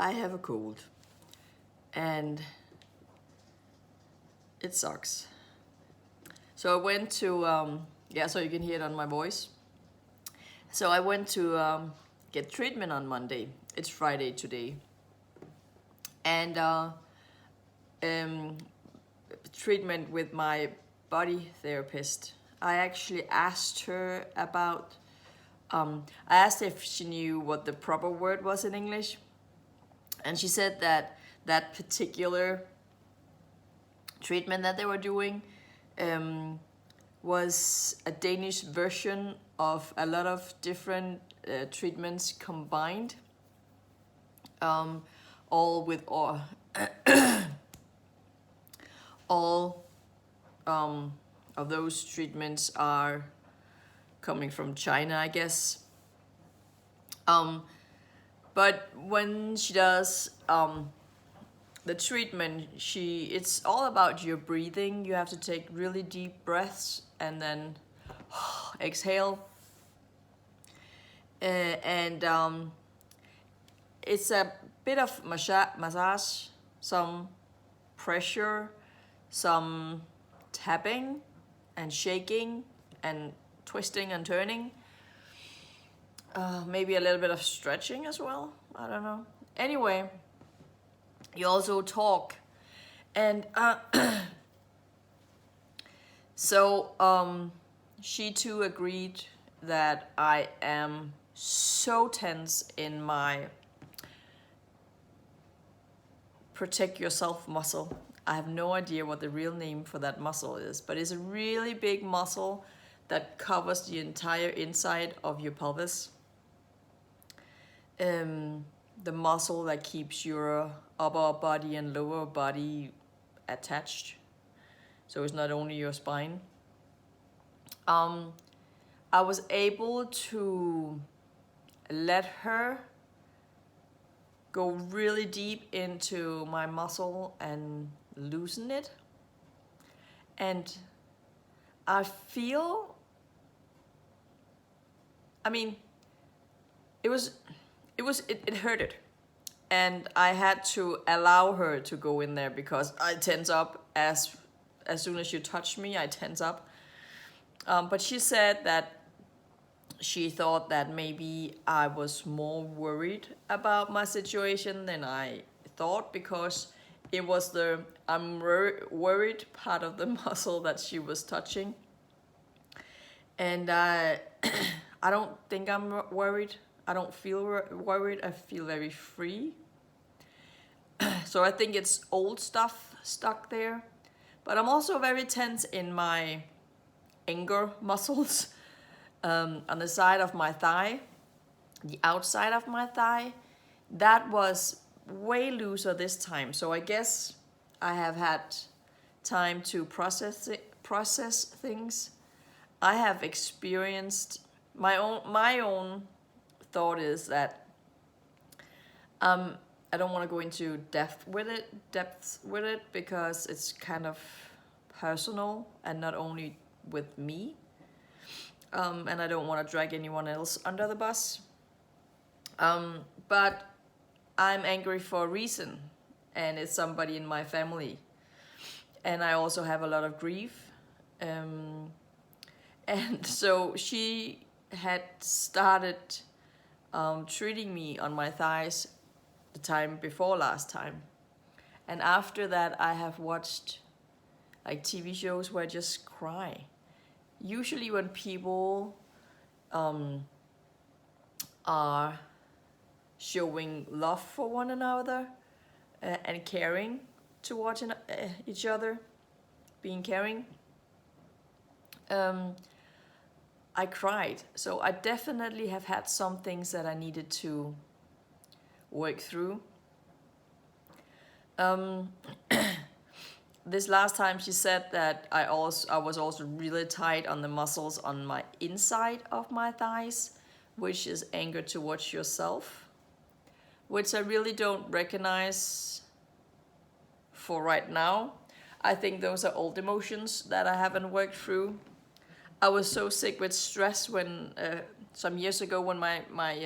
I have a cold and it sucks. So I went to, so you can hear it on my voice. So I went to get treatment on Monday. It's Friday today. And treatment with my body therapist. I actually asked her about, I asked if she knew what the proper word was in English. And she said that that particular treatment that they were doing was a Danish version of a lot of different treatments combined, all with all of those treatments are coming from China, I guess. But when she does the treatment, it's all about your breathing. You have to take really deep breaths and then exhale. And it's a bit of massage, some pressure, some tapping and shaking and twisting and turning. Maybe a little bit of stretching as well. I don't know. Anyway, you also talk. And so she too agreed that I am so tense in my protect yourself muscle. I have no idea what the real name for that muscle is, but it's a really big muscle that covers the entire inside of your pelvis. The muscle that keeps your upper body and lower body attached. So it's not only your spine. I was able to let her go really deep into my muscle and loosen it. And I feel, it hurted. And I had to allow her to go in there because I tense up as soon as you touch me, I tense up. But she said that she thought that maybe I was more worried about my situation than I thought, because it was the I'm worried part of the muscle that she was touching. And I don't think I'm worried. I don't feel worried. I feel very free. So I think it's old stuff stuck there. But I'm also very tense in my anger muscles. On the side of my thigh, the outside of my thigh, that was way looser this time. So I guess I have had time to process things. I have experienced my own thought is that I don't want to go into depth with it because it's kind of personal and not only with me. And I don't want to drag anyone else under the bus. But I'm angry for a reason, and it's somebody in my family. And I also have a lot of grief. And so she had started treating me on my thighs the time before last time. And after that, I have watched like TV shows where I just cry. Usually when people are showing love for one another and caring towards each other, being caring, I cried. So I definitely have had some things that I needed to work through. This last time she said that I was also really tight on the muscles on my inside of my thighs, which is anger towards yourself, which I really don't recognize for right now. I think those are old emotions that I haven't worked through. I was so sick with stress when some years ago when my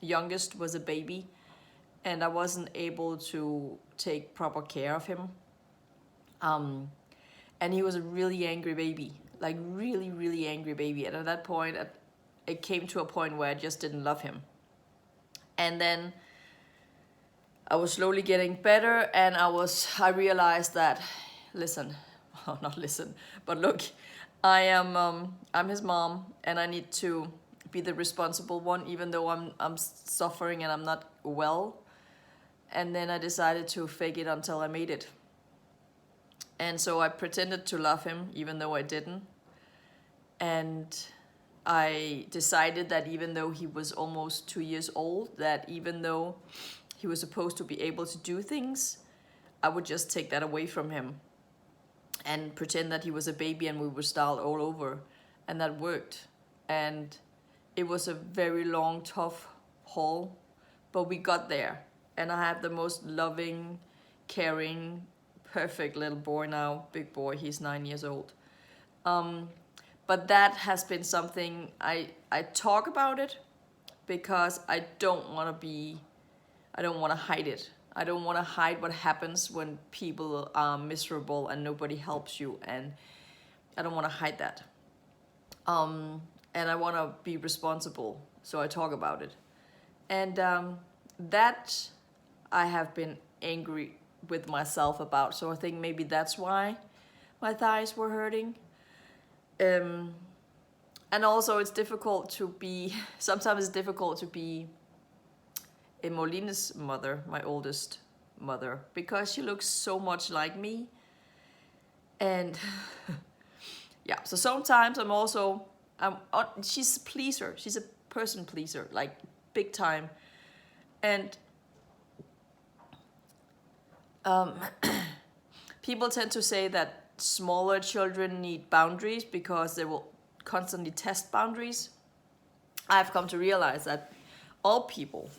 youngest was a baby, and I wasn't able to take proper care of him. And he was a really angry baby, like really, really angry baby. And at that point, it came to a point where I just didn't love him. And then I was slowly getting better, and I realized that, listen, oh, not listen, but look, I'm his mom, and I need to be the responsible one, even though I'm suffering and I'm not well. And then I decided to fake it until I made it. And so I pretended to love him, even though I didn't. And I decided that even though he was almost 2 years old, that even though he was supposed to be able to do things, I would just take that away from him and pretend that he was a baby and we would start all over. And that worked. And it was a very long, tough haul, but we got there. And I have the most loving, caring, perfect little boy now, big boy, he's 9 years old. But that has been something, I talk about it because I don't want to hide it. I don't want to hide what happens when people are miserable and nobody helps you, and I don't want to hide that. And I want to be responsible, so I talk about it. And that I have been angry with myself about, so I think maybe that's why my thighs were hurting. And also it's difficult to be, sometimes it's difficult to be Emoline's mother, my oldest mother, because she looks so much like me. And yeah, so sometimes she's a pleaser, she's a person pleaser, like big time. And people tend to say that smaller children need boundaries because they will constantly test boundaries. I've come to realize that all people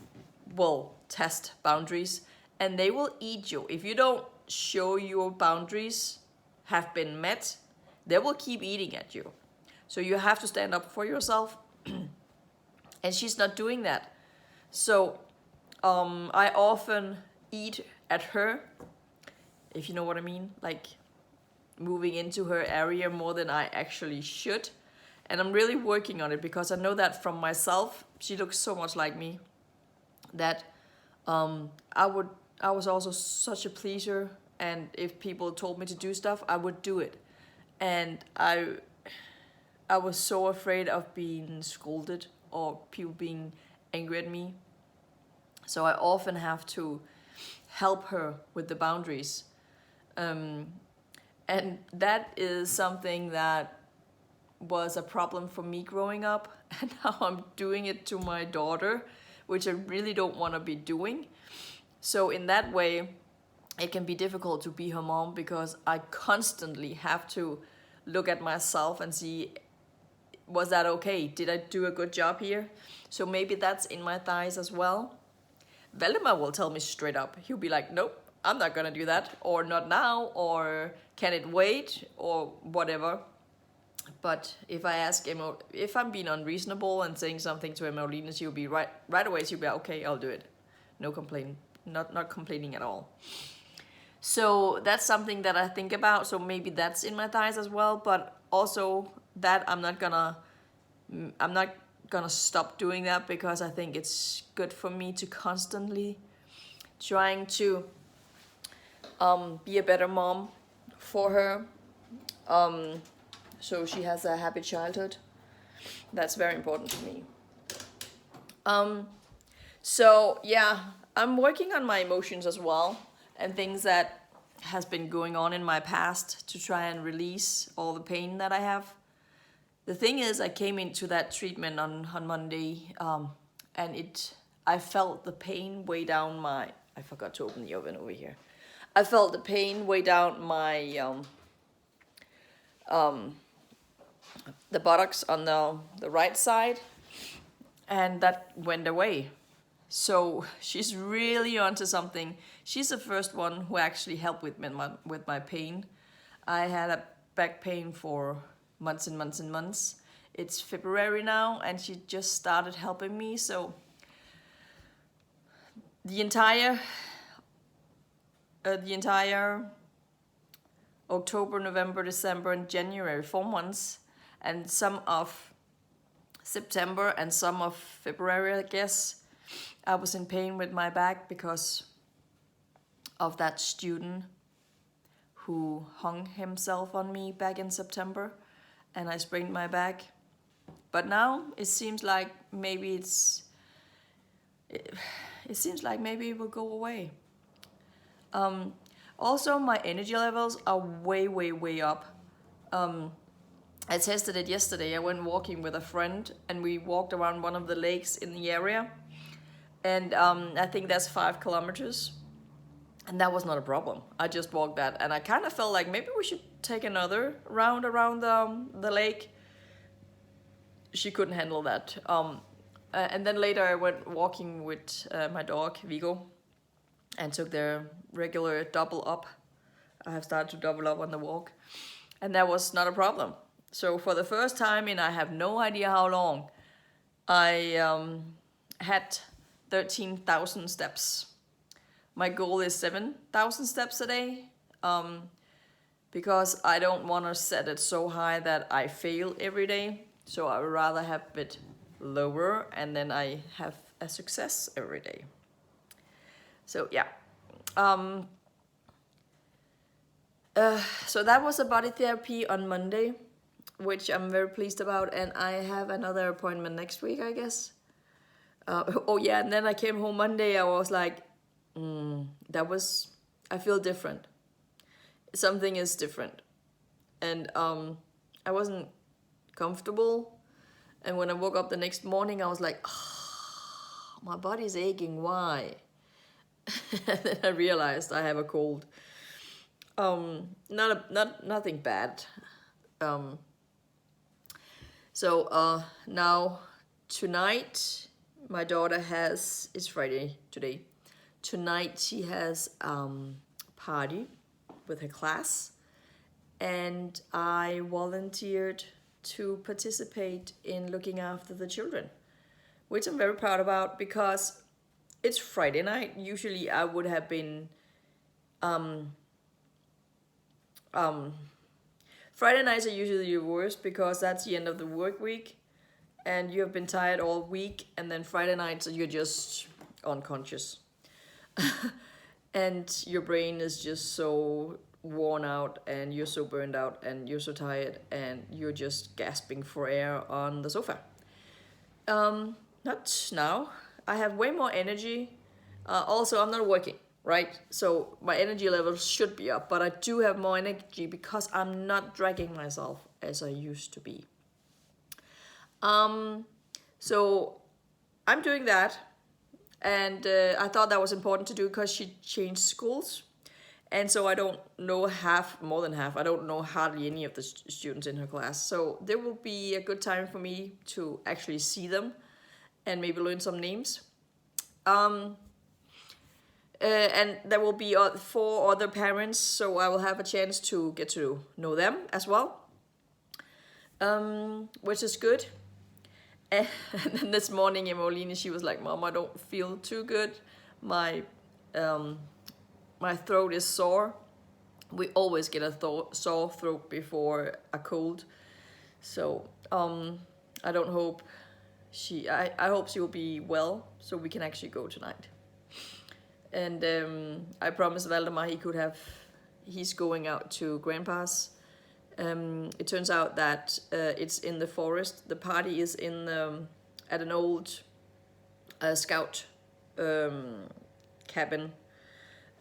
will test boundaries, and they will eat you. If you don't show your boundaries have been met, they will keep eating at you. So you have to stand up for yourself. And she's not doing that. So I often eat at her, if you know what I mean, like moving into her area more than I actually should. And I'm really working on it because I know that from myself. She looks so much like me that I was also such a pleaser, and if people told me to do stuff, I would do it. And I was so afraid of being scolded or people being angry at me. So I often have to help her with the boundaries. And that is something that was a problem for me growing up. And now I'm doing it to my daughter, which I really don't want to be doing. So in that way, it can be difficult to be her mom because I constantly have to look at myself and see, was that okay? Did I do a good job here? So maybe that's in my thighs as well. Valdemar will tell me straight up. He'll be like, nope, I'm not gonna do that, or not now, or can it wait, or whatever. But if I ask if I'm being unreasonable and saying something to Emeline, she'll be right away. She'll be like, okay, I'll do it. No complaint, not complaining at all. So that's something that I think about. So maybe that's in my thighs as well. But also that I'm not gonna stop doing that because I think it's good for me to constantly trying to be a better mom for her. So she has a happy childhood. That's very important to me. So yeah, I'm working on my emotions as well and things that has been going on in my past to try and release all the pain that I have. The thing is, I came into that treatment on Monday, and I felt the pain way down my. I forgot to open the oven over here. I felt the pain way down my the buttocks on the right side, and that went away. So she's really onto something. She's the first one who actually helped with my pain. I had a back pain for months and months and months. It's February now, and she just started helping me. So the entire October, November, December, and January, 4 months, and some of September and some of February, I guess, I was in pain with my back because of that student who hung himself on me back in September, and I sprained my back. But now it seems like maybe it seems like maybe it will go away. Also, my energy levels are way up. I tested it yesterday. I went walking with a friend, and we walked around one of the lakes in the area, and I think that's 5 kilometers, and that was not a problem. I just walked that, and I kind of felt like maybe we should take another round around the lake. She couldn't handle that. And then later I went walking with my dog, Vigo, and took the regular double up. I have started to double up on the walk, and that was not a problem. So for the first time in I have no idea how long, I had 13,000 steps. My goal is 7,000 steps a day, because I don't want to set it so high that I fail every day. So I would rather have it lower, and then I have a success every day. So yeah. So that was a body therapy on Monday, which I'm very pleased about, and I have another appointment next week, I guess. Oh yeah, and then I came home Monday. I was like, I feel different. Something is different, and I wasn't comfortable. And when I woke up the next morning, I was like, oh, my body's aching. Why? And then I realized I have a cold. Nothing bad. So now tonight, my daughter it's Friday today. Tonight she has party with her class, and I volunteered to participate in looking after the children, which I'm very proud about because it's Friday night. Usually I would have been Friday nights are usually your worst because that's the end of the work week and you have been tired all week, and then Friday nights you're just unconscious. And your brain is just so worn out and you're so burned out and you're so tired and you're just gasping for air on the sofa. Not now. I have way more energy. Also, I'm not working, right? So my energy levels should be up, but I do have more energy because I'm not dragging myself as I used to be. So I'm doing that, and I thought that was important to do because she changed schools, and so I don't know more than half. I don't know hardly any of the students in her class. So there will be a good time for me to actually see them and maybe learn some names. And there will be 4 other parents, so I will have a chance to get to know them as well, which is good. And then this morning, Emmeline, she was like, "Mom, I don't feel too good. My throat is sore." We always get a sore throat before a cold, so I don't hope I hope she will be well, so we can actually go tonight. And I promised Valdemar he's going out to Grandpa's. It turns out that it's in the forest. The party is at an old scout cabin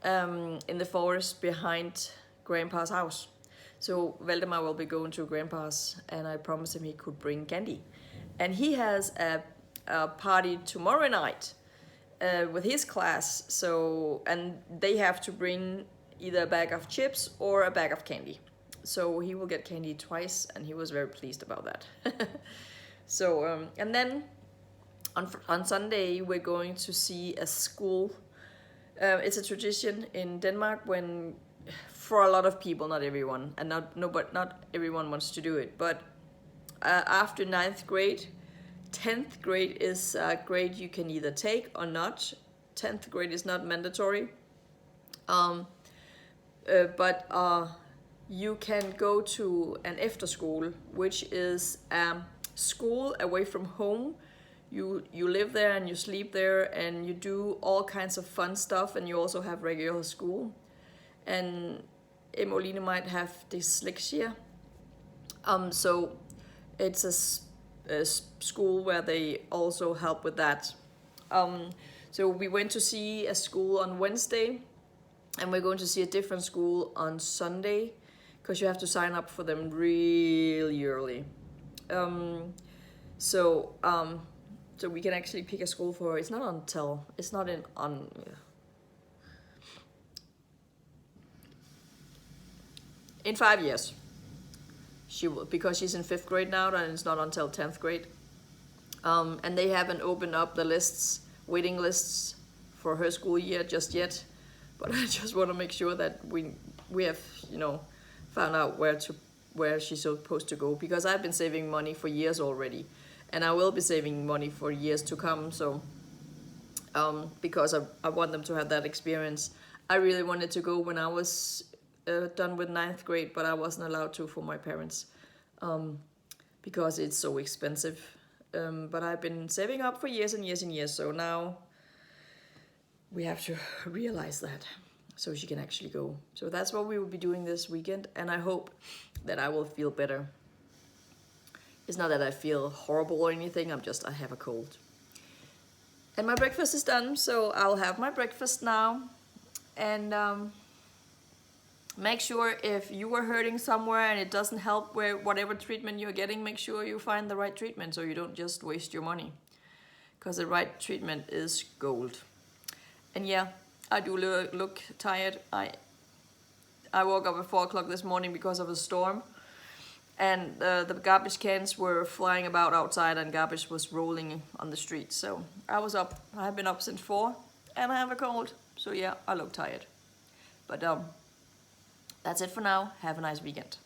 in the forest behind Grandpa's house. So Valdemar will be going to Grandpa's, and I promised him he could bring candy. And he has a party tomorrow night with his class. And they have to bring either a bag of chips or a bag of candy. So he will get candy twice, and he was very pleased about that. So, and then on Sunday, we're going to see a school. It's a tradition in Denmark for a lot of people, not everyone, and not everyone wants to do it, but after 9th grade, 10th grade is a grade you can either take or not 10th grade is not mandatory. But you can go to an after school, which is school away from home. You live there and you sleep there and you do all kinds of fun stuff, and you also have regular school. And Emoline might have dyslexia, so it's a school where they also help with that. So we went to see a school on Wednesday, and we're going to see a different school on Sunday, because you have to sign up for them really early. So we can actually pick a school for her. It's not in 5 years. She will, because she's in 5th grade now, and it's not until 10th grade. And they haven't opened up the waiting lists for her school year just yet. But I just want to make sure that we have, found out where she's supposed to go, because I've been saving money for years already, and I will be saving money for years to come. So because I want them to have that experience. I really wanted to go when I was done with 9th grade, but I wasn't allowed to for my parents, because it's so expensive. But I've been saving up for years and years and years, so now we have to realize that, so she can actually go. So that's what we will be doing this weekend, and I hope that I will feel better. It's not that I feel horrible or anything, I have a cold. And my breakfast is done, so I'll have my breakfast now. And make sure if you are hurting somewhere and it doesn't help whatever treatment you're getting, make sure you find the right treatment so you don't just waste your money, because the right treatment is gold. And yeah, I do look tired. I woke up at 4 o'clock this morning because of a storm, and the garbage cans were flying about outside and garbage was rolling on the street. So I was up. I've been up since 4 and I have a cold. So yeah, I look tired. But that's it for now. Have a nice weekend.